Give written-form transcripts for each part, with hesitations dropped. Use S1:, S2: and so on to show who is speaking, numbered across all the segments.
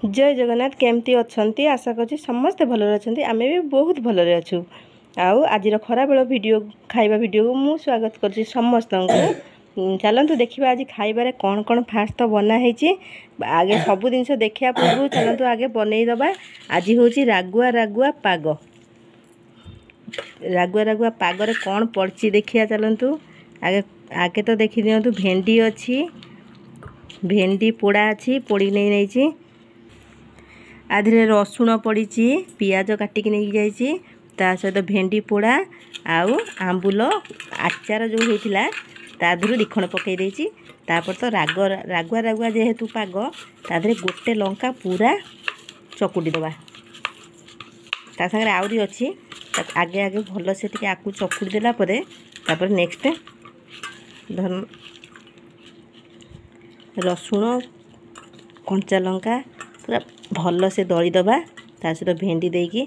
S1: जय जगन्नाथ केमती अच्छंती आशा करछि समस्ते भलरे अछंती आमे भी बहुत भलरे अछु। आउ आजिर खरा बेल वीडियो खाइबा वीडियो को मु स्वागत करछि समस्त को। चलंतु देखिबा आज खाइबारे कोन कोन फास्ट तो बना हेछि। आगे सब जिंस देखिया पूर्व चलंतु आगे बनै दबा। आज होछि रागुआ रागुआ पाग। रागुआ रागुआ पाग रे कोन पड़छि देखिया चलंतु। आगे आगे तो देखि दियंतु भेंडी अछि, भेंडी पोड़ा अछि, पोड़ी नै नै छी। आधे रसुण पड़ी, पियाज काटिक नहीं जाइए, ता सहित भेंडी पोड़ा आउ आंबुल आचार जो होता तादू दिखण पकई देछि। तापर तो रागुआ रागुआ जेहेतु पाग तादे गोटे लंका पूरा चकुटी दबा। ता संगे आउरी अछि आगे आगे भल से टिके आकु चकुटी देला परे तापर नेक्स्ट रसुण कंचा लंका पूरा भल से दली दबा। ता सहित भेंडी देकी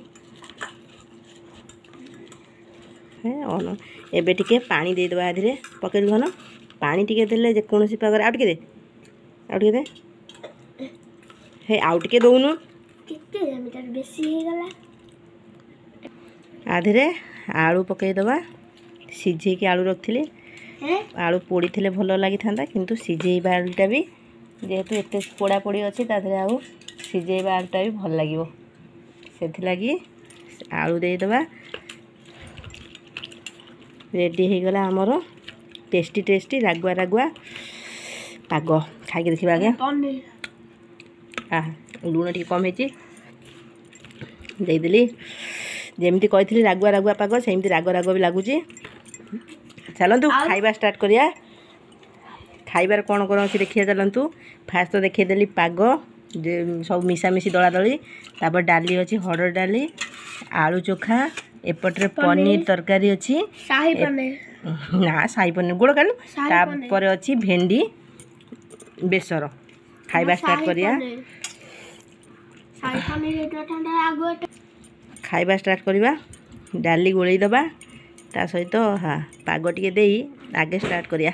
S1: एबे टिके पानी दे दबा। आधे पकड़ घन पानी टिके देले जे कोनोसी पागर आउ टिके दे हे आउ टिके दउनु टिके मीटर बेसी हे गला। आधे आलू पकई दबा। सिझे की आलू रखथिले आलू पोड़ी थिले भलो लागि थांदा किंतु सिझेइबा आलूटा भी जेहेतु एते पोड़ा पोड़ी अछि ताधरे आउ सिझेइबा आलूटा भी भल लागिवो सेथि लागि आलू दे दबा। रेडी हो गला हमरो टेस्टी टेस्टी रागुआ रागुआ पाग। खाई देखिबा आगे लुण टी कम हेची दे देली। जेमती कहिथिली रागुआ रागुआ पाग सेमती राग राग भी लागुची। चलंतु खाइबा स्टार्ट करिया। खाइबार कोन कोन अछि देखिया चलंतु। फास्ट तो देखिए देली पाग जे सब मिसा मिसी दला दली। तापर डाली अछि हरड़ डाली, आलू चोखा, एपटरे पनीर तरकारी अछि, शाही पनीर ना शाही पनीर गोड़ कालू। तापर अछि भेंडी बेसर। खाइबा स्टार्ट करिया। शाही पनीर एटा ठंडा आगो खाइबा स्टार्ट करिबा। डाली गोळई दबा ता सहित हाँ पाग टिके देई आगे स्टार्ट करिया।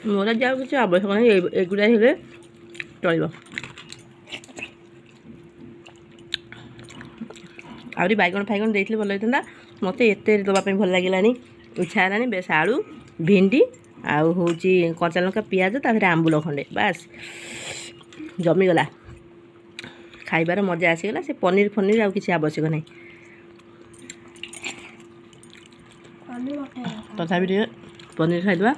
S1: मोरा जाऊ किसी आवश्यक नहीं एगुड़ा हेले चलो। आउरी बैगण फाइगण देइथिले भल होइतंदा। मते एते दबा पे भल लागिलानी इच्छा हेलानी। बेस आलू भेंडी आउ होची कंचा लंका पियाज ताधरे आंबुल खंडे बास जमी गला। खाइबार मजा आसीगला। से पनीर फनीर आउ किसी आवश्यक नहीं। तथापि पनीर खाइदबा।